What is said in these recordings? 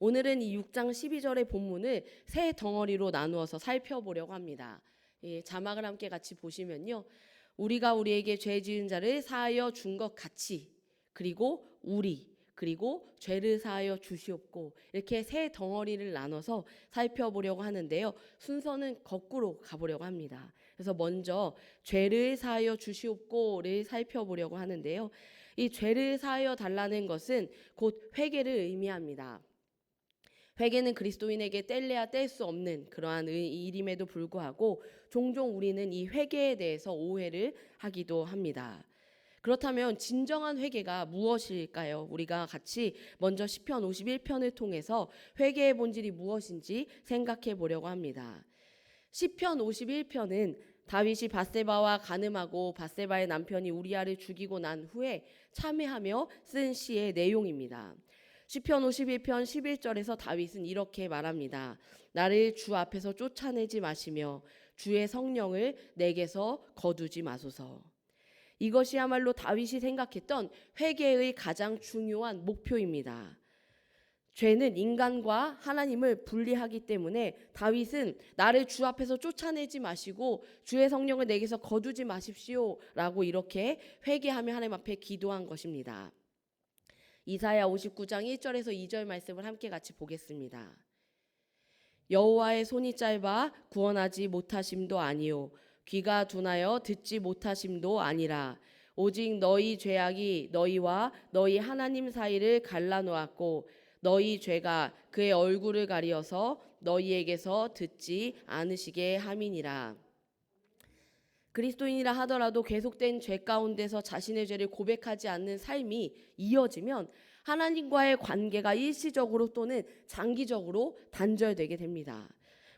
오늘은 이 6장 12절의 본문을 세 덩어리로 나누어서 살펴보려고 합니다. 자막을 함께 같이 보시면요. 우리가 우리에게 죄 지은 자를 사하여 준 것 같이, 그리고 그리고 죄를 사하여 주시옵고, 이렇게 세 덩어리를 나눠서 살펴보려고 하는데요. 순서는 거꾸로 가보려고 합니다. 그래서 먼저 죄를 사하여 주시옵고를 살펴보려고 하는데요. 이 죄를 사하여 달라는 것은 곧 회개를 의미합니다. 회개는 그리스도인에게 뗄래야 뗄 수 없는 그러한 일임에도 불구하고 종종 우리는 이 회개에 대해서 오해를 하기도 합니다. 그렇다면 진정한 회개가 무엇일까요? 우리가 같이 먼저 시편 51편을 통해서 회개의 본질이 무엇인지 생각해 보려고 합니다. 시편 51편은 다윗이 밧세바와 간음하고 밧세바의 남편이 우리아를 죽이고 난 후에 참회하며 쓴 시의 내용입니다. 시편 51편 11절에서 다윗은 이렇게 말합니다. 나를 주 앞에서 쫓아내지 마시며 주의 성령을 내게서 거두지 마소서. 이것이야말로 다윗이 생각했던 회개의 가장 중요한 목표입니다. 죄는 인간과 하나님을 분리하기 때문에 다윗은 나를 주 앞에서 쫓아내지 마시고 주의 성령을 내게서 거두지 마십시오 라고 이렇게 회개하며 하나님 앞에 기도한 것입니다. 이사야 59장 1절에서 2절 말씀을 함께 같이 보겠습니다. 여호와의 손이 짧아 구원하지 못하심도 아니요 귀가 둔하여 듣지 못하심도 아니라 오직 너희 죄악이 너희와 너희 하나님 사이를 갈라놓았고 너희 죄가 그의 얼굴을 가리어서 너희에게서 듣지 않으시게 함이니라. 그리스도인이라 하더라도 계속된 죄 가운데서 자신의 죄를 고백하지 않는 삶이 이어지면 하나님과의 관계가 일시적으로 또는 장기적으로 단절되게 됩니다.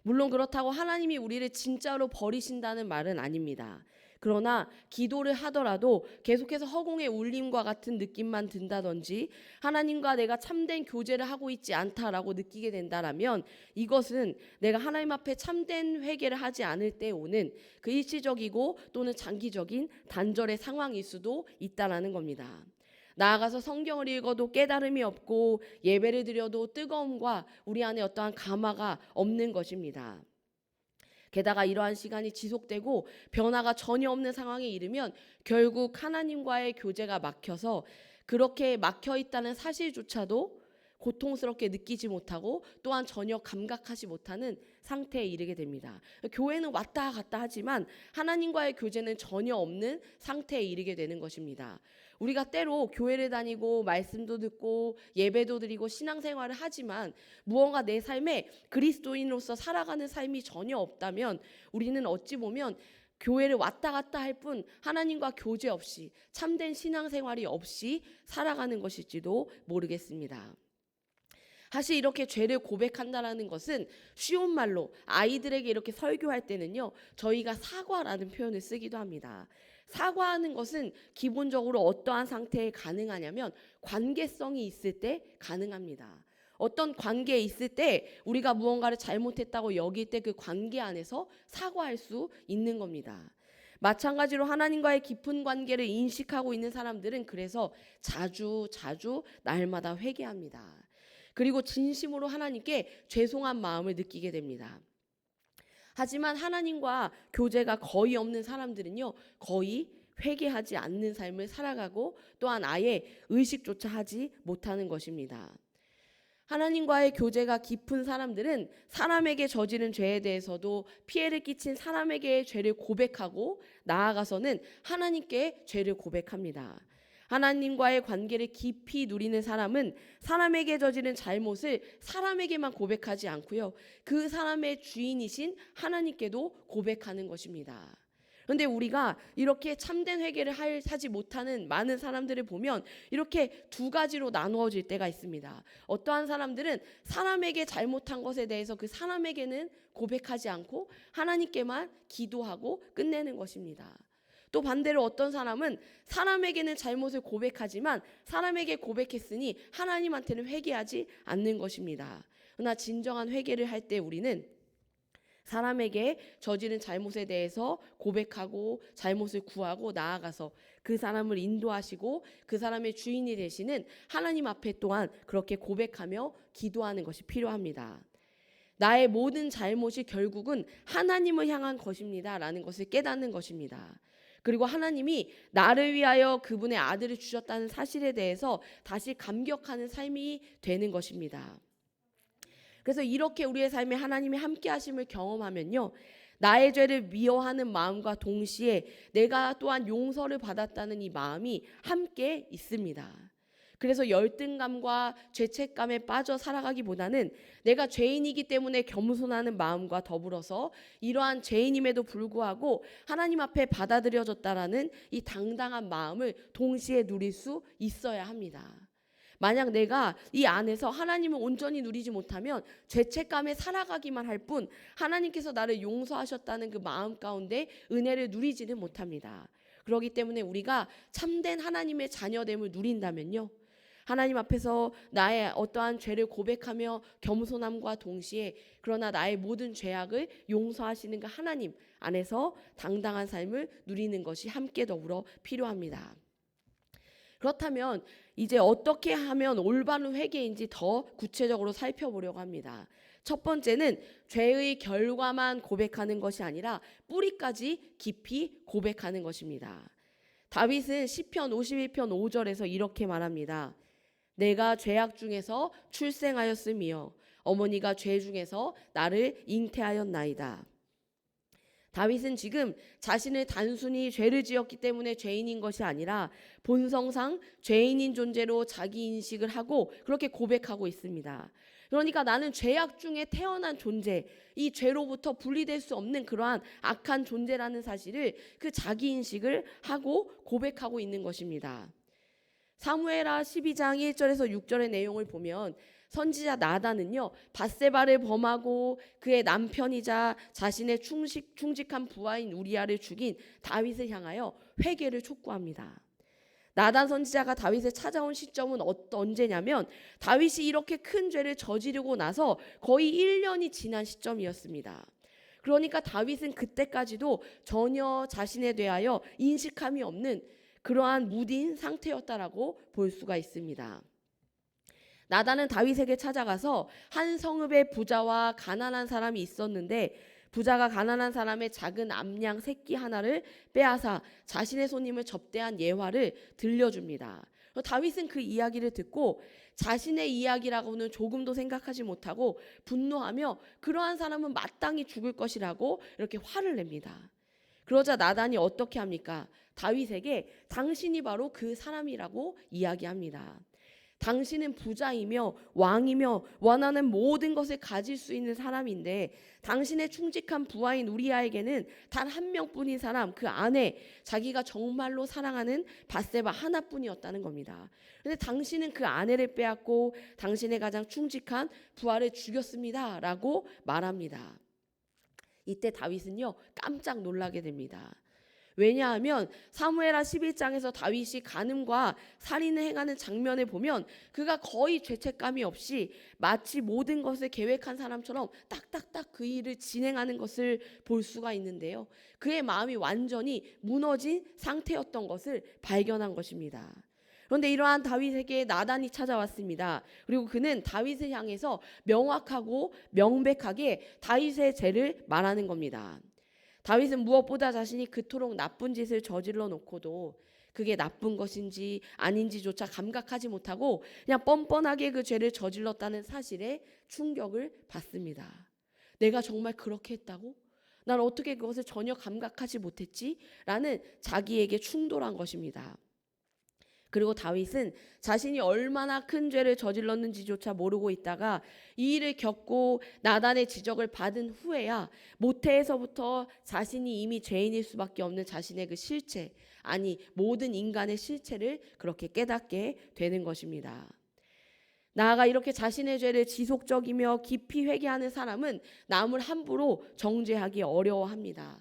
물론 그렇다고 하나님이 우리를 진짜로 버리신다는 말은 아닙니다. 그러나 기도를 하더라도 계속해서 허공의 울림과 같은 느낌만 든다든지 하나님과 내가 참된 교제를 하고 있지 않다라고 느끼게 된다라면 이것은 내가 하나님 앞에 참된 회개를 하지 않을 때 오는 그 일시적이고 또는 장기적인 단절의 상황일 수도 있다라는 겁니다. 나아가서 성경을 읽어도 깨달음이 없고 예배를 드려도 뜨거움과 우리 안에 어떠한 감화가 없는 것입니다. 게다가 이러한 시간이 지속되고 변화가 전혀 없는 상황에 이르면 결국 하나님과의 교제가 막혀서 그렇게 막혀 있다는 사실조차도 고통스럽게 느끼지 못하고 또한 전혀 감각하지 못하는 상태에 이르게 됩니다. 교회는 왔다 갔다 하지만 하나님과의 교제는 전혀 없는 상태에 이르게 되는 것입니다. 우리가 때로 교회를 다니고 말씀도 듣고 예배도 드리고 신앙생활을 하지만 무언가 내 삶에 그리스도인으로서 살아가는 삶이 전혀 없다면 우리는 어찌 보면 교회를 왔다 갔다 할 뿐 하나님과 교제 없이 참된 신앙생활이 없이 살아가는 것일지도 모르겠습니다. 사실 이렇게 죄를 고백한다라는 것은 쉬운 말로 아이들에게 이렇게 설교할 때는요, 저희가 사과라는 표현을 쓰기도 합니다. 사과하는 것은 기본적으로 어떠한 상태에 가능하냐면 관계성이 있을 때 가능합니다. 어떤 관계에 있을 때 우리가 무언가를 잘못했다고 여길 때 그 관계 안에서 사과할 수 있는 겁니다. 마찬가지로 하나님과의 깊은 관계를 인식하고 있는 사람들은 그래서 자주 날마다 회개합니다. 그리고 진심으로 하나님께 죄송한 마음을 느끼게 됩니다. 하지만 하나님과 교제가 거의 없는 사람들은요, 거의 회개하지 않는 삶을 살아가고 또한 아예 의식조차 하지 못하는 것입니다. 하나님과의 교제가 깊은 사람들은 사람에게 저지른 죄에 대해서도 피해를 끼친 사람에게의 죄를 고백하고 나아가서는 하나님께 죄를 고백합니다. 하나님과의 관계를 깊이 누리는 사람은 사람에게 저지른 잘못을 사람에게만 고백하지 않고요, 그 사람의 주인이신 하나님께도 고백하는 것입니다. 그런데 우리가 이렇게 참된 회개를 하지 못하는 많은 사람들을 보면 이렇게 두 가지로 나누어질 때가 있습니다. 어떠한 사람들은 사람에게 잘못한 것에 대해서 그 사람에게는 고백하지 않고 하나님께만 기도하고 끝내는 것입니다. 또 반대로 어떤 사람은 사람에게는 잘못을 고백하지만 사람에게 고백했으니 하나님한테는 회개하지 않는 것입니다. 그러나 진정한 회개를 할 때 우리는 사람에게 저지른 잘못에 대해서 고백하고 잘못을 구하고 나아가서 그 사람을 인도하시고 그 사람의 주인이 되시는 하나님 앞에 또한 그렇게 고백하며 기도하는 것이 필요합니다. 나의 모든 잘못이 결국은 하나님을 향한 것입니다 라는 것을 깨닫는 것입니다. 그리고 하나님이 나를 위하여 그분의 아들을 주셨다는 사실에 대해서 다시 감격하는 삶이 되는 것입니다. 그래서 이렇게 우리의 삶에 하나님의 함께 하심을 경험하면요, 나의 죄를 미워하는 마음과 동시에 내가 또한 용서를 받았다는 이 마음이 함께 있습니다. 그래서 열등감과 죄책감에 빠져 살아가기보다는 내가 죄인이기 때문에 겸손하는 마음과 더불어서 이러한 죄인임에도 불구하고 하나님 앞에 받아들여졌다라는 이 당당한 마음을 동시에 누릴 수 있어야 합니다. 만약 내가 이 안에서 하나님을 온전히 누리지 못하면 죄책감에 살아가기만 할 뿐 하나님께서 나를 용서하셨다는 그 마음 가운데 은혜를 누리지는 못합니다. 그렇기 때문에 우리가 참된 하나님의 자녀됨을 누린다면요, 하나님 앞에서 나의 어떠한 죄를 고백하며 겸손함과 동시에 그러나 나의 모든 죄악을 용서하시는 그 하나님 안에서 당당한 삶을 누리는 것이 함께 더불어 필요합니다. 그렇다면 이제 어떻게 하면 올바른 회개인지 더 구체적으로 살펴보려고 합니다. 첫 번째는 죄의 결과만 고백하는 것이 아니라 뿌리까지 깊이 고백하는 것입니다. 다윗은 시편 51편 5절에서 이렇게 말합니다. 내가 죄악 중에서 출생하였으며 어머니가 죄 중에서 나를 잉태하였나이다. 다윗은 지금 자신을 단순히 죄를 지었기 때문에 죄인인 것이 아니라 본성상 죄인인 존재로 자기 인식을 하고 그렇게 고백하고 있습니다. 그러니까 나는 죄악 중에 태어난 존재, 이 죄로부터 분리될 수 없는 그러한 악한 존재라는 사실을 그 자기 인식을 하고 고백하고 있는 것입니다. 사무엘하 12장 1절에서 6절의 내용을 보면 선지자 나단은요, 밧세바를 범하고 그의 남편이자 자신의 충직한 부하인 우리아를 죽인 다윗을 향하여 회개를 촉구합니다. 나단 선지자가 다윗을 찾아온 시점은 언제냐면 다윗이 이렇게 큰 죄를 저지르고 나서 거의 1년이 지난 시점이었습니다. 그러니까 다윗은 그때까지도 전혀 자신에 대하여 인식함이 없는 그러한 무딘 상태였다라고 볼 수가 있습니다. 나단은 다윗에게 찾아가서 한 성읍의 부자와 가난한 사람이 있었는데 부자가 가난한 사람의 작은 암양 새끼 하나를 빼앗아 자신의 손님을 접대한 예화를 들려줍니다. 다윗은 그 이야기를 듣고 자신의 이야기라고는 조금도 생각하지 못하고 분노하며 그러한 사람은 마땅히 죽을 것이라고 이렇게 화를 냅니다. 그러자 나단이 어떻게 합니까? 다윗에게 당신이 바로 그 사람이라고 이야기합니다. 당신은 부자이며 왕이며 원하는 모든 것을 가질 수 있는 사람인데 당신의 충직한 부하인 우리아에게는 단 한 명뿐인 사람, 그 아내, 자기가 정말로 사랑하는 밧세바 하나뿐이었다는 겁니다. 그런데 당신은 그 아내를 빼앗고 당신의 가장 충직한 부하를 죽였습니다 라고 말합니다. 이때 다윗은요, 깜짝 놀라게 됩니다. 왜냐하면 사무엘하 11장에서 다윗이 간음과 살인을 행하는 장면을 보면 그가 거의 죄책감이 없이 마치 모든 것을 계획한 사람처럼 딱딱딱 그 일을 진행하는 것을 볼 수가 있는데요. 그의 마음이 완전히 무너진 상태였던 것을 발견한 것입니다. 그런데 이러한 다윗에게 나단이 찾아왔습니다. 그리고 그는 다윗을 향해서 명확하고 명백하게 다윗의 죄를 말하는 겁니다. 다윗은 무엇보다 자신이 그토록 나쁜 짓을 저질러 놓고도 그게 나쁜 것인지 아닌지조차 감각하지 못하고 그냥 뻔뻔하게 그 죄를 저질렀다는 사실에 충격을 받습니다. 내가 정말 그렇게 했다고? 난 어떻게 그것을 전혀 감각하지 못했지? 라는 자기에게 충돌한 것입니다. 그리고 다윗은 자신이 얼마나 큰 죄를 저질렀는지조차 모르고 있다가 이 일을 겪고 나단의 지적을 받은 후에야 모태에서부터 자신이 이미 죄인일 수밖에 없는 자신의 그 실체, 아니 모든 인간의 실체를 그렇게 깨닫게 되는 것입니다. 나아가 이렇게 자신의 죄를 지속적이며 깊이 회개하는 사람은 남을 함부로 정죄하기 어려워합니다.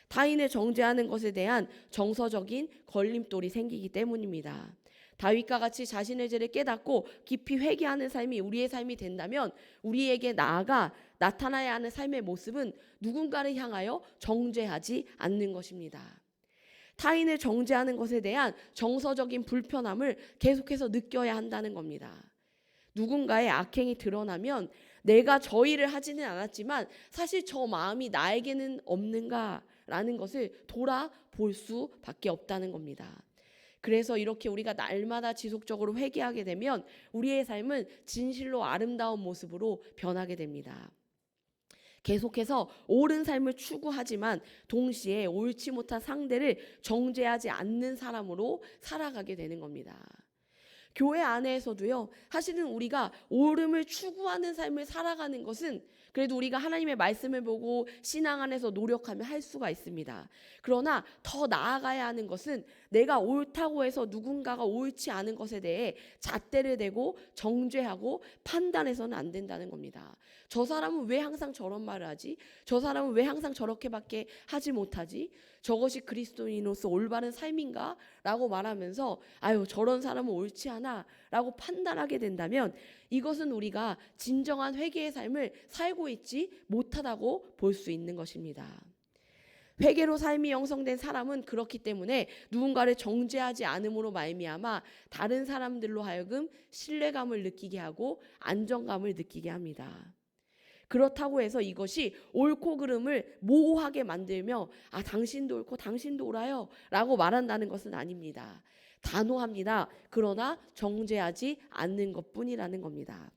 타인을 정죄하는 것에 대한 정서적인 걸림돌이 생기기 때문입니다. 다윗과 같이 자신의 죄를 깨닫고 깊이 회개하는 삶이 우리의 삶이 된다면 우리에게 나아가 나타나야 하는 삶의 모습은 누군가를 향하여 정죄하지 않는 것입니다. 타인을 정죄하는 것에 대한 정서적인 불편함을 계속해서 느껴야 한다는 겁니다. 누군가의 악행이 드러나면 내가 저 일을 하지는 않았지만 사실 저 마음이 나에게는 없는가라는 것을 돌아볼 수밖에 없다는 겁니다. 그래서 이렇게 우리가 날마다 지속적으로 회개하게 되면 우리의 삶은 진실로 아름다운 모습으로 변하게 됩니다. 계속해서 옳은 삶을 추구하지만 동시에 옳지 못한 상대를 정죄하지 않는 사람으로 살아가게 되는 겁니다. 교회 안에서도요, 사실은 우리가 옳음을 추구하는 삶을 살아가는 것은 그래도 우리가 하나님의 말씀을 보고 신앙 안에서 노력하면 할 수가 있습니다. 그러나 더 나아가야 하는 것은 내가 옳다고 해서 누군가가 옳지 않은 것에 대해 잣대를 대고 정죄하고 판단해서는 안 된다는 겁니다. 저 사람은 왜 항상 저런 말을 하지? 저 사람은 왜 항상 저렇게밖에 하지 못하지? 저것이 그리스도인으로서 올바른 삶인가? 라고 말하면서 아유 저런 사람은 옳지 않아 라고 판단하게 된다면 이것은 우리가 진정한 회개의 삶을 살고 있지 못하다고 볼 수 있는 것입니다. 회개로 삶이 형성된 사람은 그렇기 때문에 누군가를 정죄하지 않음으로 말미암아 다른 사람들로 하여금 신뢰감을 느끼게 하고 안정감을 느끼게 합니다. 그렇다고 해서 이것이 옳고 그름을 모호하게 만들며 당신도 옳고 당신도 옳아요 라고 말한다는 것은 아닙니다. 단호합니다. 그러나 정죄하지 않는 것뿐이라는 겁니다.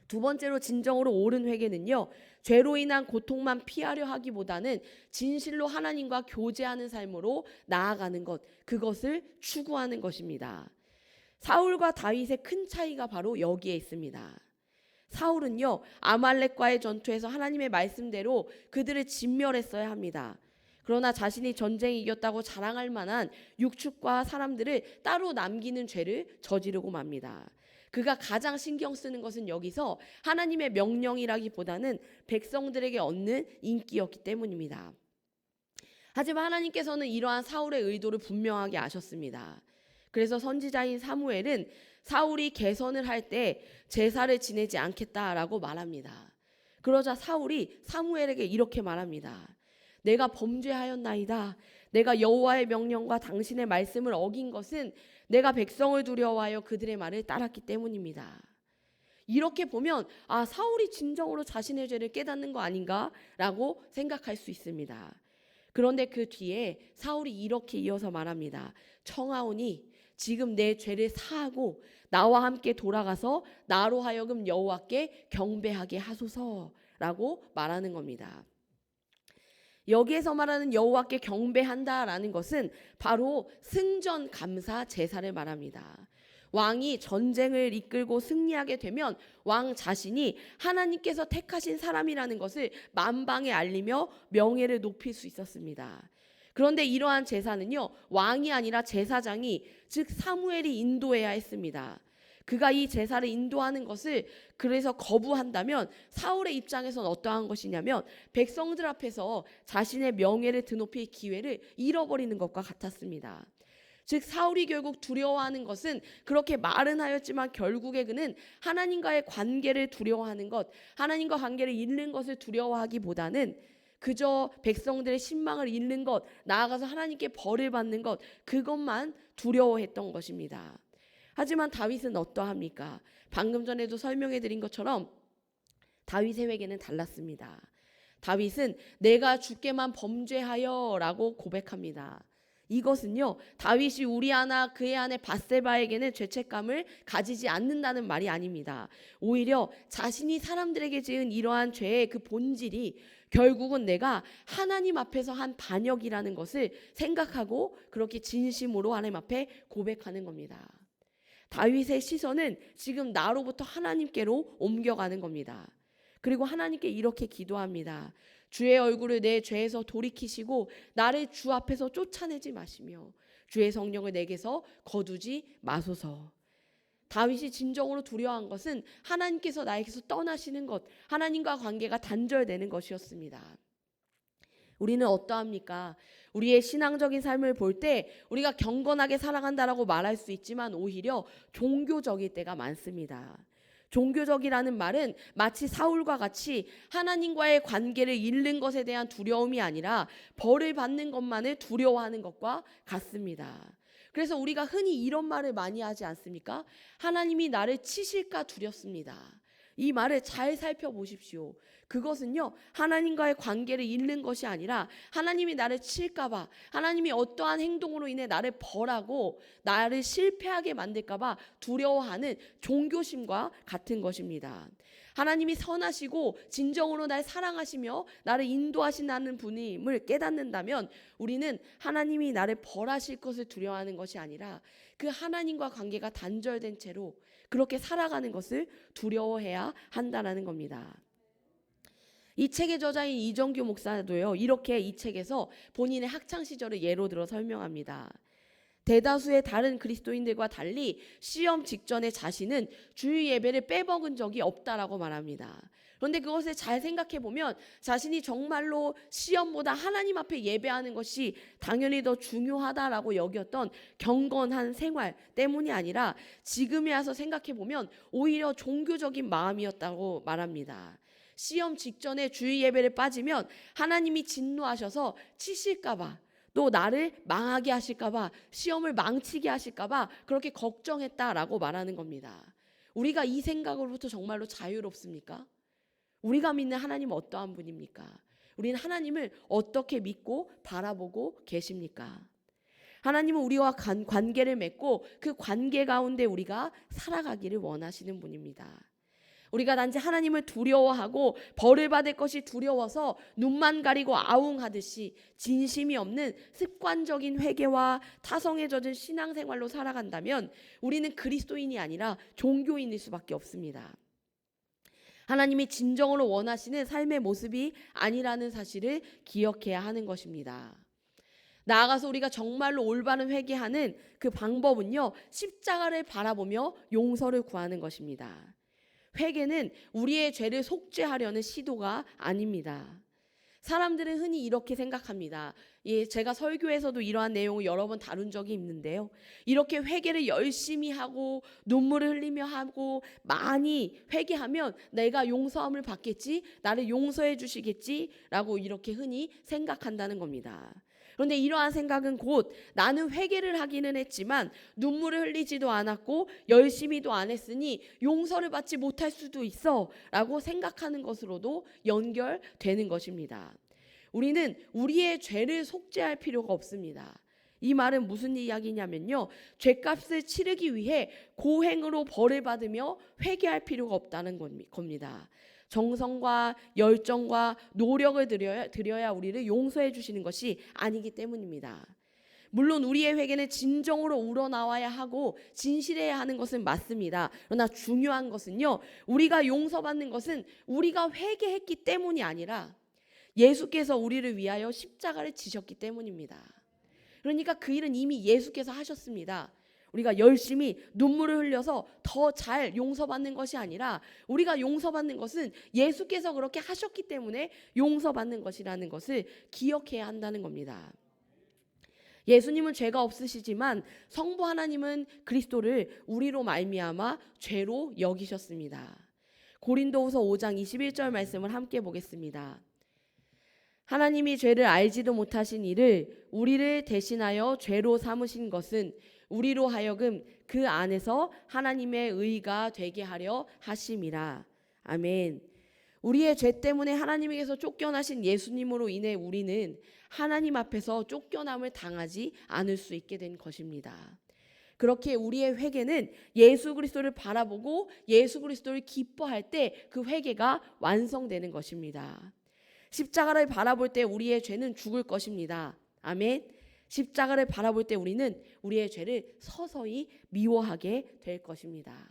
두 번째로 진정으로 옳은 회개는요, 죄로 인한 고통만 피하려 하기보다는 진실로 하나님과 교제하는 삶으로 나아가는 것, 그것을 추구하는 것입니다. 사울과 다윗의 큰 차이가 바로 여기에 있습니다. 사울은요, 아말렉과의 전투에서 하나님의 말씀대로 그들을 진멸했어야 합니다. 그러나 자신이 전쟁에 이겼다고 자랑할 만한 육축과 사람들을 따로 남기는 죄를 저지르고 맙니다. 그가 가장 신경 쓰는 것은 여기서 하나님의 명령이라기보다는 백성들에게 얻는 인기였기 때문입니다. 하지만 하나님께서는 이러한 사울의 의도를 분명하게 아셨습니다. 그래서 선지자인 사무엘은 사울이 개선을 할 때 제사를 지내지 않겠다라고 말합니다. 그러자 사울이 사무엘에게 이렇게 말합니다. 내가 범죄하였나이다. 내가 여호와의 명령과 당신의 말씀을 어긴 것은 내가 백성을 두려워하여 그들의 말을 따랐기 때문입니다. 이렇게 보면 사울이 진정으로 자신의 죄를 깨닫는 거 아닌가라고 생각할 수 있습니다. 그런데 그 뒤에 사울이 이렇게 이어서 말합니다. 청하오니 지금 내 죄를 사하고 나와 함께 돌아가서 나로 하여금 여호와께 경배하게 하소서라고 말하는 겁니다. 여기에서 말하는 여호와께 경배한다라는 것은 바로 승전 감사 제사를 말합니다. 왕이 전쟁을 이끌고 승리하게 되면 왕 자신이 하나님께서 택하신 사람이라는 것을 만방에 알리며 명예를 높일 수 있었습니다. 그런데 이러한 제사는요, 왕이 아니라 제사장이, 즉 사무엘이 인도해야 했습니다. 그가 이 제사를 인도하는 것을 그래서 거부한다면 사울의 입장에서는 어떠한 것이냐면 백성들 앞에서 자신의 명예를 드높일 기회를 잃어버리는 것과 같았습니다. 즉 사울이 결국 두려워하는 것은 그렇게 말은 하였지만 결국에 그는 하나님과의 관계를 두려워하는 것, 하나님과 관계를 잃는 것을 두려워하기보다는 그저 백성들의 신망을 잃는 것, 나아가서 하나님께 벌을 받는 것, 그것만 두려워했던 것입니다. 하지만 다윗은 어떠합니까? 방금 전에도 설명해 드린 것처럼 다윗의 회개는 달랐습니다. 다윗은 내가 주께만 범죄하여 라고 고백합니다. 이것은요, 다윗이 우리아나 그의 아내 밧세바에게는 죄책감을 가지지 않는다는 말이 아닙니다. 오히려 자신이 사람들에게 지은 이러한 죄의 그 본질이 결국은 내가 하나님 앞에서 한 반역이라는 것을 생각하고 그렇게 진심으로 하나님 앞에 고백하는 겁니다. 다윗의 시선은 지금 나로부터 하나님께로 옮겨가는 겁니다. 그리고 하나님께 이렇게 기도합니다. 주의 얼굴을 내 죄에서 돌이키시고 나를 주 앞에서 쫓아내지 마시며 주의 성령을 내게서 거두지 마소서. 다윗이 진정으로 두려워한 것은 하나님께서 나에게서 떠나시는 것, 하나님과 관계가 단절되는 것이었습니다. 우리는 어떠합니까? 우리의 신앙적인 삶을 볼 때 우리가 경건하게 살아간다라고 말할 수 있지만 오히려 종교적일 때가 많습니다. 종교적이라는 말은 마치 사울과 같이 하나님과의 관계를 잃는 것에 대한 두려움이 아니라 벌을 받는 것만을 두려워하는 것과 같습니다. 그래서 우리가 흔히 이런 말을 많이 하지 않습니까? 하나님이 나를 치실까 두렵습니다. 이 말을 잘 살펴보십시오. 그것은요, 하나님과의 관계를 잃는 것이 아니라 하나님이 나를 칠까봐, 하나님이 어떠한 행동으로 인해 나를 벌하고 나를 실패하게 만들까봐 두려워하는 종교심과 같은 것입니다. 하나님이 선하시고 진정으로 날 사랑하시며 나를 인도하신다는 분임을 깨닫는다면 우리는 하나님이 나를 벌하실 것을 두려워하는 것이 아니라 그 하나님과 관계가 단절된 채로 그렇게 살아가는 것을 두려워해야 한다는 겁니다. 이 책의 저자인 이정규 목사도요, 이렇게 이 책에서 본인의 학창 시절을 예로 들어 설명합니다. 대다수의 다른 그리스도인들과 달리 시험 직전에 자신은 주일 예배를 빼먹은 적이 없다라고 말합니다. 그런데 그것을 잘 생각해 보면 자신이 정말로 시험보다 하나님 앞에 예배하는 것이 당연히 더 중요하다라고 여겼던 경건한 생활 때문이 아니라 지금에 와서 생각해 보면 오히려 종교적인 마음이었다고 말합니다. 시험 직전에 주일 예배를 빠지면 하나님이 진노하셔서 치실까봐, 또 나를 망하게 하실까봐, 시험을 망치게 하실까봐 그렇게 걱정했다라고 말하는 겁니다. 우리가 이 생각으로부터 정말로 자유롭습니까? 우리가 믿는 하나님은 어떠한 분입니까? 우리는 하나님을 어떻게 믿고 바라보고 계십니까? 하나님은 우리와 관계를 맺고 그 관계 가운데 우리가 살아가기를 원하시는 분입니다. 우리가 단지 하나님을 두려워하고 벌을 받을 것이 두려워서 눈만 가리고 아웅하듯이 진심이 없는 습관적인 회개와 타성에 젖은 신앙생활로 살아간다면 우리는 그리스도인이 아니라 종교인일 수밖에 없습니다. 하나님이 진정으로 원하시는 삶의 모습이 아니라는 사실을 기억해야 하는 것입니다. 나아가서 우리가 정말로 올바른 회개하는 그 방법은요, 십자가를 바라보며 용서를 구하는 것입니다. 회개는 우리의 죄를 속죄하려는 시도가 아닙니다. 사람들은 흔히 이렇게 생각합니다. 제가 설교에서도 이러한 내용을 여러 번 다룬 적이 있는데요. 이렇게 회개를 열심히 하고 눈물을 흘리며 하고 많이 회개하면 내가 용서함을 받겠지, 나를 용서해 주시겠지라고 이렇게 흔히 생각한다는 겁니다. 그런데 이러한 생각은 곧 나는 회개를 하기는 했지만 눈물을 흘리지도 않았고 열심히도 안 했으니 용서를 받지 못할 수도 있어 라고 생각하는 것으로도 연결되는 것입니다. 우리는 우리의 죄를 속죄할 필요가 없습니다. 이 말은 무슨 이야기냐면요, 죄값을 치르기 위해 고행으로 벌을 받으며 회개할 필요가 없다는 겁니다. 정성과 열정과 노력을 들여야 우리를 용서해 주시는 것이 아니기 때문입니다. 물론 우리의 회개는 진정으로 우러나와야 하고 진실해야 하는 것은 맞습니다. 그러나 중요한 것은요, 우리가 용서받는 것은 우리가 회개했기 때문이 아니라 예수께서 우리를 위하여 십자가를 지셨기 때문입니다. 그러니까 그 일은 이미 예수께서 하셨습니다. 우리가 열심히 눈물을 흘려서 더 잘 용서받는 것이 아니라 우리가 용서받는 것은 예수께서 그렇게 하셨기 때문에 용서받는 것이라는 것을 기억해야 한다는 겁니다. 예수님은 죄가 없으시지만 성부 하나님은 그리스도를 우리로 말미암아 죄로 여기셨습니다. 고린도후서 5장 21절 말씀을 함께 보겠습니다. 하나님이 죄를 알지도 못하신 이를 우리를 대신하여 죄로 삼으신 것은 우리로 하여금 그 안에서 하나님의 의가 되게 하려 하심이라. 아멘. 우리의 죄 때문에 하나님에게서 쫓겨나신 예수님으로 인해 우리는 하나님 앞에서 쫓겨남을 당하지 않을 수 있게 된 것입니다. 그렇게 우리의 회개는 예수 그리스도를 바라보고 예수 그리스도를 기뻐할 때 그 회개가 완성되는 것입니다. 십자가를 바라볼 때 우리의 죄는 죽을 것입니다. 아멘. 십자가를 바라볼 때 우리는 우리의 죄를 서서히 미워하게 될 것입니다.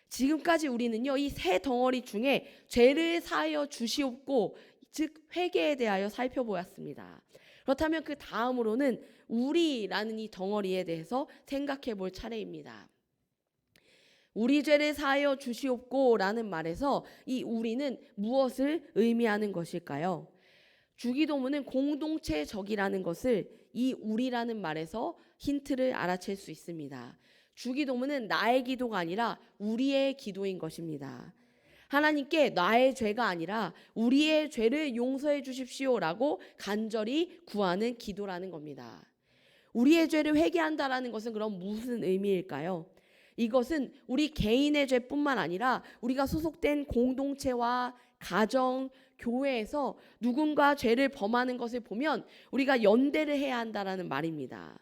지금까지 우리는요, 이 세 덩어리 중에 죄를 사하여 주시옵고, 즉 회개에 대하여 살펴보았습니다. 그렇다면 그 다음으로는 우리라는 이 덩어리에 대해서 생각해 볼 차례입니다. 우리 죄를 사하여 주시옵고 라는 말에서 이 우리는 무엇을 의미하는 것일까요? 주기도문은 공동체적이라는 것을 이 우리라는 말에서 힌트를 알아챌 수 있습니다. 주기도문은 나의 기도가 아니라 우리의 기도인 것입니다. 하나님께 나의 죄가 아니라 우리의 죄를 용서해 주십시오라고 간절히 구하는 기도라는 겁니다. 우리의 죄를 회개한다라는 것은 그럼 무슨 의미일까요? 이것은 우리 개인의 죄뿐만 아니라 우리가 소속된 공동체와 가정, 교회에서 누군가 죄를 범하는 것을 보면 우리가 연대를 해야 한다라는 말입니다.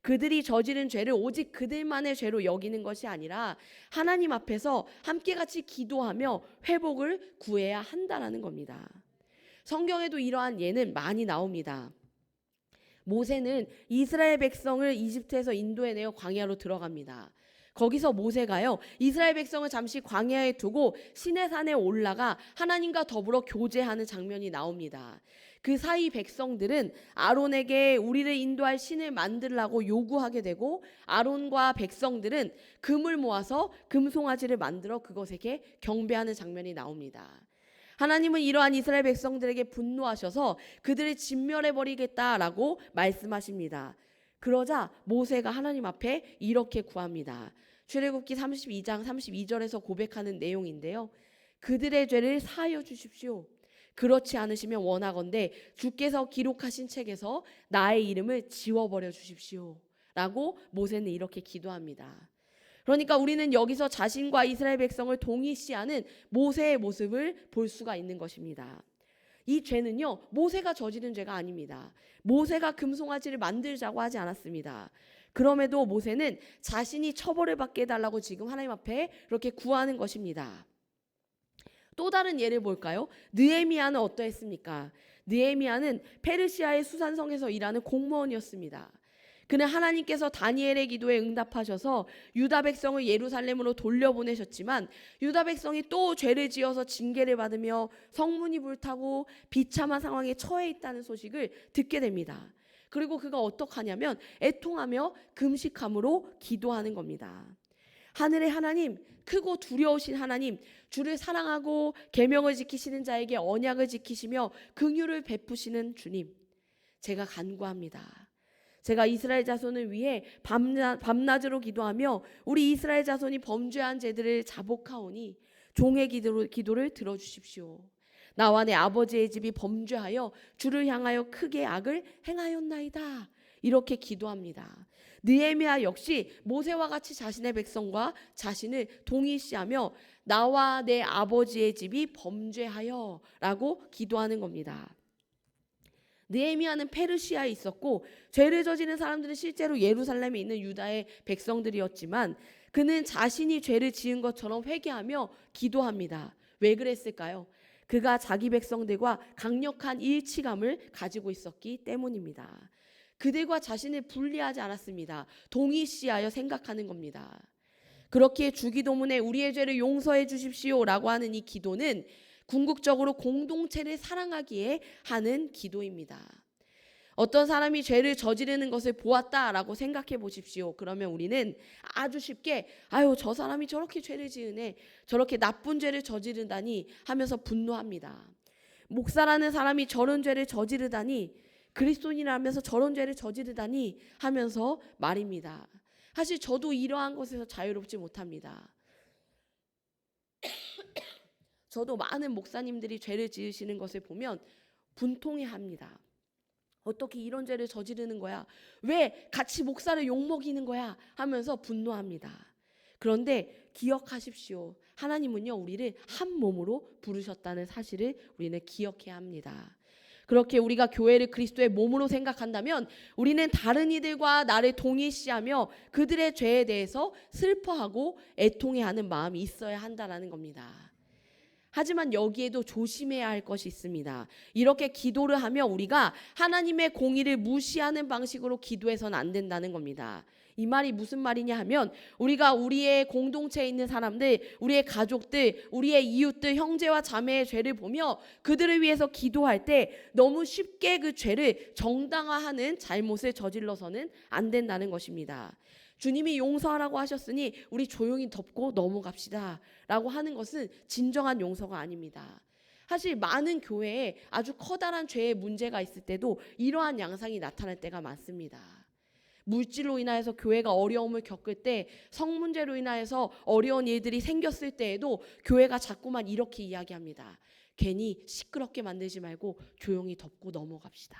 그들이 저지른 죄를 오직 그들만의 죄로 여기는 것이 아니라 하나님 앞에서 함께 같이 기도하며 회복을 구해야 한다라는 겁니다. 성경에도 이러한 예는 많이 나옵니다. 모세는 이스라엘 백성을 이집트에서 인도해내어 광야로 들어갑니다. 거기서 모세가요, 이스라엘 백성을 잠시 광야에 두고 시내산에 올라가 하나님과 더불어 교제하는 장면이 나옵니다. 그 사이 백성들은 아론에게 우리를 인도할 신을 만들라고 요구하게 되고, 아론과 백성들은 금을 모아서 금송아지를 만들어 그것에게 경배하는 장면이 나옵니다. 하나님은 이러한 이스라엘 백성들에게 분노하셔서 그들을 진멸해버리겠다라고 말씀하십니다. 그러자 모세가 하나님 앞에 이렇게 구합니다. 출애굽기 32장 32절에서 고백하는 내용인데요. 그들의 죄를 사하여 주십시오. 그렇지 않으시면 원하건대 주께서 기록하신 책에서 나의 이름을 지워버려 주십시오 라고 모세는 이렇게 기도합니다. 그러니까 우리는 여기서 자신과 이스라엘 백성을 동일시하는 모세의 모습을 볼 수가 있는 것입니다. 이 죄는요, 모세가 저지른 죄가 아닙니다. 모세가 금송아지를 만들자고 하지 않았습니다. 그럼에도 모세는 자신이 처벌을 받게 해달라고 지금 하나님 앞에 그렇게 구하는 것입니다. 또 다른 예를 볼까요? 느헤미야는 어떠했습니까? 느헤미야는 페르시아의 수산성에서 일하는 공무원이었습니다. 그는 하나님께서 다니엘의 기도에 응답하셔서 유다 백성을 예루살렘으로 돌려보내셨지만 유다 백성이 또 죄를 지어서 징계를 받으며 성문이 불타고 비참한 상황에 처해 있다는 소식을 듣게 됩니다. 그리고 그가 어떡하냐면 애통하며 금식함으로 기도하는 겁니다. 하늘의 하나님, 크고 두려우신 하나님, 주를 사랑하고 계명을 지키시는 자에게 언약을 지키시며 긍휼을 베푸시는 주님, 제가 간구합니다. 제가 이스라엘 자손을 위해 밤낮으로 기도하며 우리 이스라엘 자손이 범죄한 죄들을 자복하오니 종의 기도를 들어주십시오. 나와 내 아버지의 집이 범죄하여 주를 향하여 크게 악을 행하였나이다. 이렇게 기도합니다. 느헤미야 역시 모세와 같이 자신의 백성과 자신을 동일시하며 나와 내 아버지의 집이 범죄하여 라고 기도하는 겁니다. 느헤미야는 페르시아에 있었고 죄를 저지른 사람들은 실제로 예루살렘에 있는 유다의 백성들이었지만 그는 자신이 죄를 지은 것처럼 회개하며 기도합니다. 왜 그랬을까요? 그가 자기 백성들과 강력한 일치감을 가지고 있었기 때문입니다. 그들과 자신을 분리하지 않았습니다. 동일시하여 생각하는 겁니다. 그렇기에 주기도문에 우리의 죄를 용서해 주십시오라고 하는 이 기도는 궁극적으로 공동체를 사랑하기에 하는 기도입니다. 어떤 사람이 죄를 저지르는 것을 보았다라고 생각해 보십시오. 그러면 우리는 아주 쉽게 아유, 저 사람이 저렇게 죄를 지으네, 저렇게 나쁜 죄를 저지르다니 하면서 분노합니다. 목사라는 사람이 저런 죄를 저지르다니, 그리스도인이라면서 저런 죄를 저지르다니 하면서 말입니다. 사실 저도 이러한 것에서 자유롭지 못합니다. 저도 많은 목사님들이 죄를 지으시는 것을 보면 분통해합니다. 어떻게 이런 죄를 저지르는 거야? 왜 같이 목사를 욕먹이는 거야? 하면서 분노합니다. 그런데 기억하십시오. 하나님은요, 우리를 한 몸으로 부르셨다는 사실을 우리는 기억해야 합니다. 그렇게 우리가 교회를 그리스도의 몸으로 생각한다면 우리는 다른 이들과 나를 동일시하며 그들의 죄에 대해서 슬퍼하고 애통해하는 마음이 있어야 한다는 겁니다. 하지만 여기에도 조심해야 할 것이 있습니다. 이렇게 기도를 하며 우리가 하나님의 공의를 무시하는 방식으로 기도해서는 안 된다는 겁니다. 이 말이 무슨 말이냐 하면 우리가 우리의 공동체에 있는 사람들, 우리의 가족들, 우리의 이웃들, 형제와 자매의 죄를 보며 그들을 위해서 기도할 때 너무 쉽게 그 죄를 정당화하는 잘못을 저질러서는 안 된다는 것입니다. 주님이 용서하라고 하셨으니 우리 조용히 덮고 넘어갑시다 라고 하는 것은 진정한 용서가 아닙니다. 사실 많은 교회에 아주 커다란 죄의 문제가 있을 때도 이러한 양상이 나타날 때가 많습니다. 물질로 인하여서 교회가 어려움을 겪을 때, 성 문제로 인하여서 어려운 일들이 생겼을 때에도 교회가 자꾸만 이렇게 이야기합니다. 괜히 시끄럽게 만들지 말고 조용히 덮고 넘어갑시다.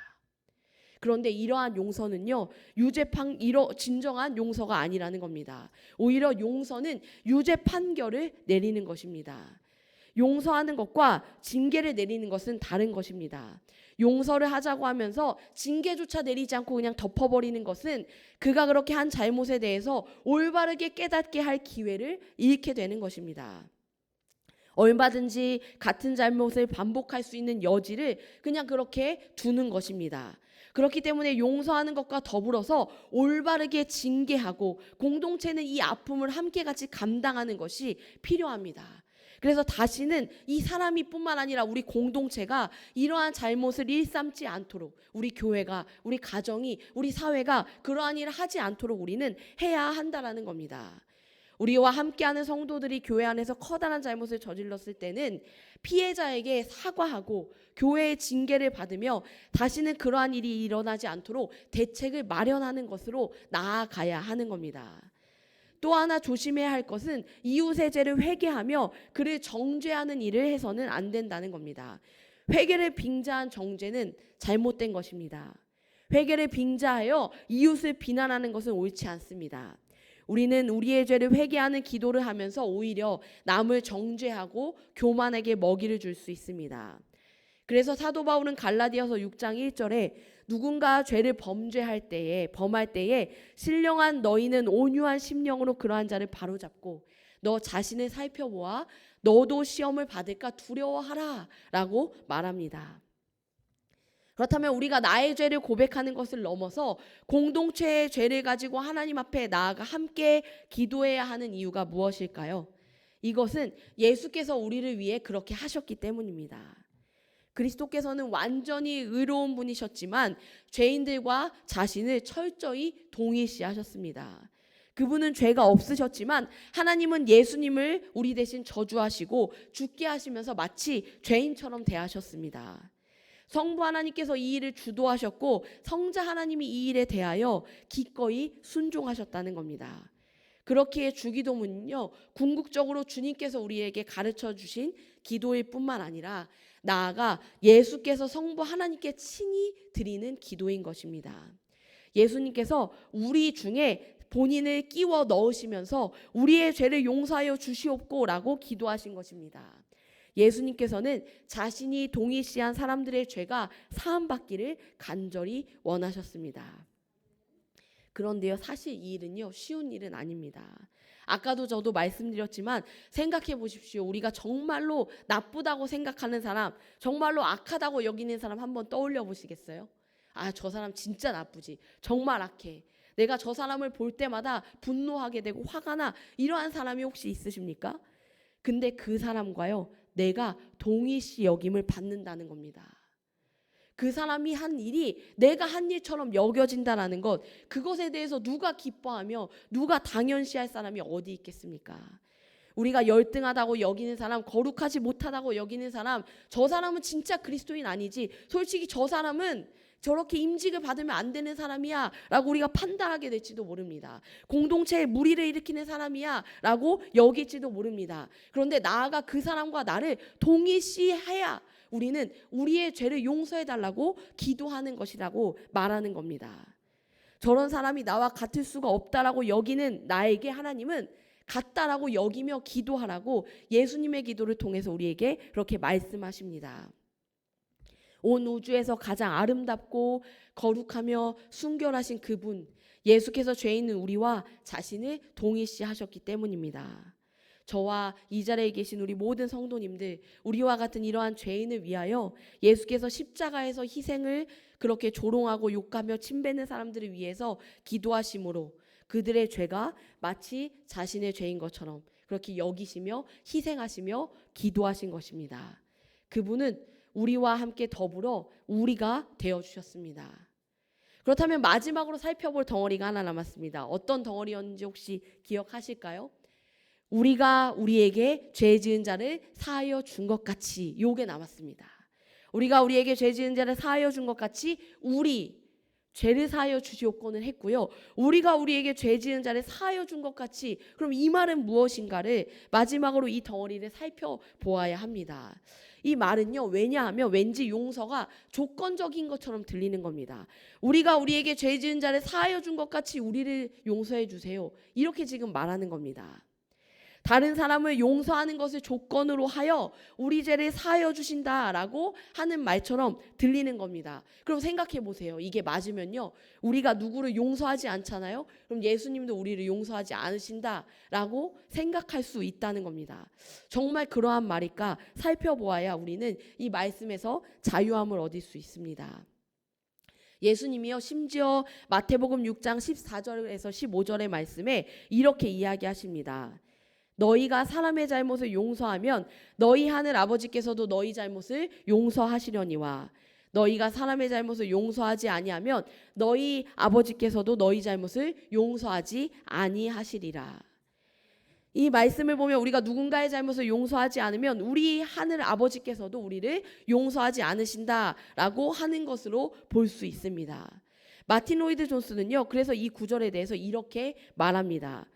그런데 이러한 용서는요, 진정한 용서가 아니라는 겁니다. 오히려 용서는 유죄 판결을 내리는 것입니다. 용서하는 것과 징계를 내리는 것은 다른 것입니다. 용서를 하자고 하면서 징계조차 내리지 않고 그냥 덮어버리는 것은 그가 그렇게 한 잘못에 대해서 올바르게 깨닫게 할 기회를 잃게 되는 것입니다. 얼마든지 같은 잘못을 반복할 수 있는 여지를 그냥 그렇게 두는 것입니다. 그렇기 때문에 용서하는 것과 더불어서 올바르게 징계하고 공동체는 이 아픔을 함께 같이 감당하는 것이 필요합니다. 그래서 다시는 이 사람이 뿐만 아니라 우리 공동체가 이러한 잘못을 일삼지 않도록, 우리 교회가, 우리 가정이, 우리 사회가 그러한 일을 하지 않도록 우리는 해야 한다라는 겁니다. 우리와 함께하는 성도들이 교회 안에서 커다란 잘못을 저질렀을 때는 피해자에게 사과하고 교회의 징계를 받으며 다시는 그러한 일이 일어나지 않도록 대책을 마련하는 것으로 나아가야 하는 겁니다. 또 하나 조심해야 할 것은 이웃의 죄를 회개하며 그를 정죄하는 일을 해서는 안 된다는 겁니다. 회개를 빙자한 정죄는 잘못된 것입니다. 회개를 빙자하여 이웃을 비난하는 것은 옳지 않습니다. 우리는 우리의 죄를 회개하는 기도를 하면서 오히려 남을 정죄하고 교만에게 먹이를 줄 수 있습니다. 그래서 사도 바울은 갈라디아서 6장 1절에 누군가 죄를 범할 때에 신령한 너희는 온유한 심령으로 그러한 자를 바로잡고 너 자신을 살펴보아 너도 시험을 받을까 두려워하라 라고 말합니다. 그렇다면 우리가 나의 죄를 고백하는 것을 넘어서 공동체의 죄를 가지고 하나님 앞에 나아가 함께 기도해야 하는 이유가 무엇일까요? 이것은 예수께서 우리를 위해 그렇게 하셨기 때문입니다. 그리스도께서는 완전히 의로운 분이셨지만 죄인들과 자신을 철저히 동일시하셨습니다. 그분은 죄가 없으셨지만 하나님은 예수님을 우리 대신 저주하시고 죽게 하시면서 마치 죄인처럼 대하셨습니다. 성부 하나님께서 이 일을 주도하셨고 성자 하나님이 이 일에 대하여 기꺼이 순종하셨다는 겁니다. 그렇기에 주기도문은요, 궁극적으로 주님께서 우리에게 가르쳐 주신 기도일 뿐만 아니라 나아가 예수께서 성부 하나님께 친히 드리는 기도인 것입니다. 예수님께서 우리 중에 본인을 끼워 넣으시면서 우리의 죄를 용서하여 주시옵고라고 기도하신 것입니다. 예수님께서는 자신이 동일시한 사람들의 죄가 사함받기를 간절히 원하셨습니다. 그런데요, 사실 이 일은요, 쉬운 일은 아닙니다. 아까도 저도 말씀드렸지만 생각해 보십시오. 우리가 정말로 나쁘다고 생각하는 사람, 정말로 악하다고 여기는 사람 한번 떠올려 보시겠어요? 아, 저 사람 진짜 나쁘지. 정말 악해. 내가 저 사람을 볼 때마다 분노하게 되고 화가 나. 이러한 사람이 혹시 있으십니까? 근데 그 사람과요, 내가 동일시 여김을 받는다는 겁니다. 그 사람이 한 일이 내가 한 일처럼 여겨진다는 것, 그것에 대해서 누가 기뻐하며 누가 당연시할 사람이 어디 있겠습니까? 우리가 열등하다고 여기는 사람, 거룩하지 못하다고 여기는 사람, 저 사람은 진짜 그리스도인 아니지, 솔직히 저 사람은 저렇게 임직을 받으면 안 되는 사람이야 라고 우리가 판단하게 될지도 모릅니다. 공동체에 무리를 일으키는 사람이야 라고 여길지도 모릅니다. 그런데 나아가 그 사람과 나를 동일시해야 우리는 우리의 죄를 용서해달라고 기도하는 것이라고 말하는 겁니다. 저런 사람이 나와 같을 수가 없다라고 여기는 나에게 하나님은 같다라고 여기며 기도하라고 예수님의 기도를 통해서 우리에게 그렇게 말씀하십니다. 온 우주에서 가장 아름답고 거룩하며 순결하신 그분, 예수께서 죄 있는 우리와 자신을 동일시하셨기 때문입니다. 저와 이 자리에 계신 우리 모든 성도님들, 우리와 같은 이러한 죄인을 위하여 예수께서 십자가에서 희생을 그렇게 조롱하고 욕하며 침뱉는 사람들을 위해서 기도하심으로 그들의 죄가 마치 자신의 죄인 것처럼 그렇게 여기시며 희생하시며 기도하신 것입니다. 그분은 우리와 함께 더불어 우리가 되어주셨습니다. 그렇다면 마지막으로 살펴볼 덩어리가 하나 남았습니다. 어떤 덩어리였는지 혹시 기억하실까요? 우리가 우리에게 죄 지은 자를 사하여 준 것 같이, 요게 남았습니다. 우리가 우리에게 죄 지은 자를 사하여 준 것 같이 우리 죄를 사하여 주시옵고는 했고요. 우리가 우리에게 죄 지은 자를 사하여 준 것 같이, 그럼 이 말은 무엇인가를 마지막으로 이 덩어리를 살펴보아야 합니다. 이 말은요, 왜냐하면 왠지 용서가 조건적인 것처럼 들리는 겁니다. 우리가 우리에게 죄 지은 자를 사하여 준 것 같이 우리를 용서해 주세요, 이렇게 지금 말하는 겁니다. 다른 사람을 용서하는 것을 조건으로 하여 우리 죄를 사하여 주신다라고 하는 말처럼 들리는 겁니다. 그럼 생각해 보세요. 이게 맞으면요, 우리가 누구를 용서하지 않잖아요. 그럼 예수님도 우리를 용서하지 않으신다라고 생각할 수 있다는 겁니다. 정말 그러한 말일까 살펴보아야 우리는 이 말씀에서 자유함을 얻을 수 있습니다. 예수님이요, 심지어 마태복음 6장 14절에서 15절의 말씀에 이렇게 이야기하십니다. 너희가 사람의 잘못을 용서하면 너희 하늘 아버지께서도 너희 잘못을 용서하시려니와 너희가 사람의 잘못을 용서하지 아니하면 너희 아버지께서도 너희 잘못을 용서하지 아니하시리라. 이 말씀을 보면 우리가 누군가의 잘못을 용서하지 않으면 우리 하늘 아버지께서도 우리를 용서하지 않으신다라고 하는 것으로 볼 수 있습니다. 마틴 로이드 존스는요, 그래서 이 구절에 대해서 이렇게 말합니다.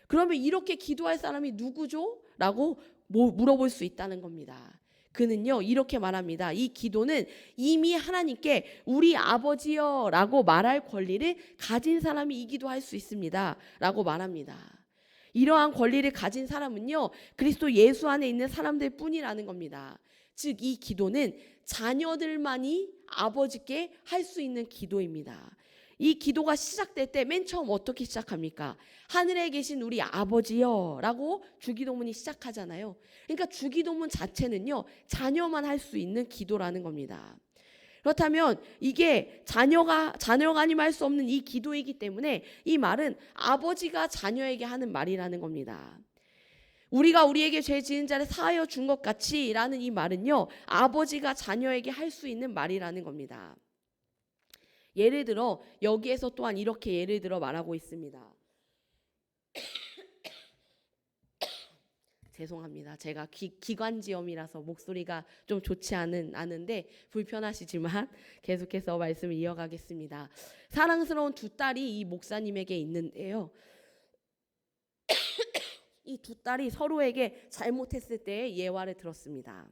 그러면 이렇게 기도할 사람이 누구죠? 라고 물어볼 수 있다는 겁니다. 그는요, 이렇게 말합니다. 이 기도는 이미 하나님께 우리 아버지여 라고 말할 권리를 가진 사람이 이 기도할 수 있습니다 라고 말합니다. 이러한 권리를 가진 사람은요, 그리스도 예수 안에 있는 사람들 뿐이라는 겁니다. 즉 이 기도는 자녀들만이 아버지께 할 수 있는 기도입니다. 이 기도가 시작될 때 맨 처음 어떻게 시작합니까? 하늘에 계신 우리 아버지여 라고 주기도문이 시작하잖아요. 그러니까 주기도문 자체는요, 자녀만 할 수 있는 기도라는 겁니다. 그렇다면 이게 자녀가 아니면 할 수 없는 이 기도이기 때문에 이 말은 아버지가 자녀에게 하는 말이라는 겁니다. 우리가 우리에게 죄 지은 자를 사하여 준 것 같이 라는 이 말은요, 아버지가 자녀에게 할 수 있는 말이라는 겁니다. 예를 들어 여기에서 또한 이렇게 예를 들어 말하고 있습니다. 죄송합니다. 제가 기관지염이라서 목소리가 좀 좋지 않은데 불편하시지만 계속해서 말씀을 이어가겠습니다. 사랑스러운 두 딸이 이 목사님에게 있는데요. 이 두 딸이 서로에게 잘못했을 때의 예화를 들었습니다.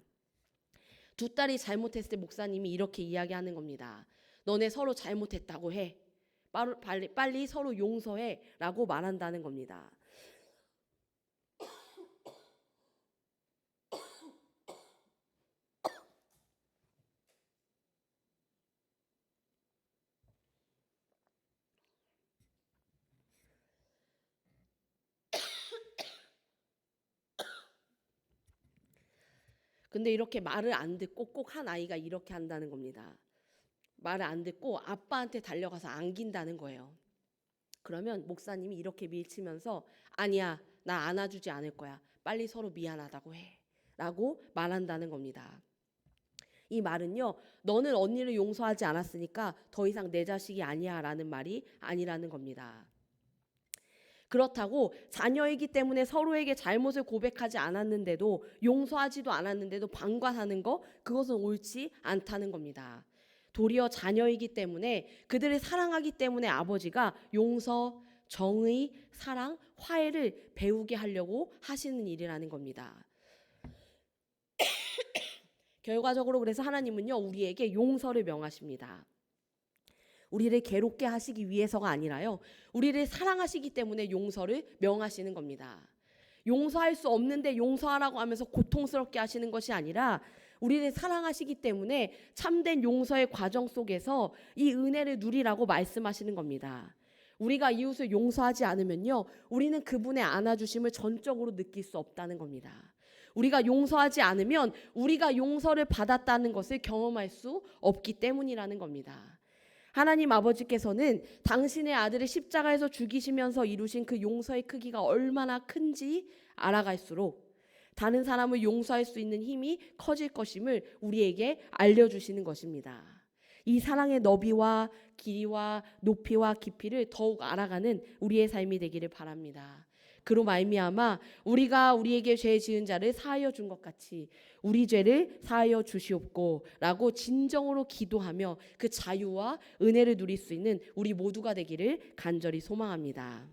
두 딸이 잘못했을 때 목사님이 이렇게 이야기하는 겁니다. 너네 서로 잘못했다고 해. 빨리 서로 용서해 라고 말한다는 겁니다. 근데 이렇게 말을 안 듣고 꼭 한 아이가 이렇게 한다는 겁니다. 말을 안 듣고 아빠한테 달려가서 안긴다는 거예요. 그러면 목사님이 이렇게 밀치면서 아니야, 나 안아주지 않을 거야. 빨리 서로 미안하다고 해 라고 말한다는 겁니다. 이 말은요, 너는 언니를 용서하지 않았으니까 더 이상 내 자식이 아니야 라는 말이 아니라는 겁니다. 그렇다고 자녀이기 때문에 서로에게 잘못을 고백하지 않았는데도, 용서하지도 않았는데도 방관하는 거, 그것은 옳지 않다는 겁니다. 도리어 자녀이기 때문에, 그들을 사랑하기 때문에 아버지가 용서, 정의, 사랑, 화해를 배우게 하려고 하시는 일이라는 겁니다. 결과적으로 그래서 하나님은요, 우리에게 용서를 명하십니다. 우리를 괴롭게 하시기 위해서가 아니라요, 우리를 사랑하시기 때문에 용서를 명하시는 겁니다. 용서할 수 없는데 용서하라고 하면서 고통스럽게 하시는 것이 아니라 우리를 사랑하시기 때문에 참된 용서의 과정 속에서 이 은혜를 누리라고 말씀하시는 겁니다. 우리가 이웃을 용서하지 않으면요, 우리는 그분의 안아주심을 전적으로 느낄 수 없다는 겁니다. 우리가 용서하지 않으면 우리가 용서를 받았다는 것을 경험할 수 없기 때문이라는 겁니다. 하나님 아버지께서는 당신의 아들을 십자가에서 죽이시면서 이루신 그 용서의 크기가 얼마나 큰지 알아갈수록 다른 사람을 용서할 수 있는 힘이 커질 것임을 우리에게 알려주시는 것입니다. 이 사랑의 너비와 길이와 높이와 깊이를 더욱 알아가는 우리의 삶이 되기를 바랍니다. 그로 말미암아 우리가 우리에게 죄 지은 자를 사하여 준 것 같이 우리 죄를 사하여 주시옵고라고 진정으로 기도하며 그 자유와 은혜를 누릴 수 있는 우리 모두가 되기를 간절히 소망합니다.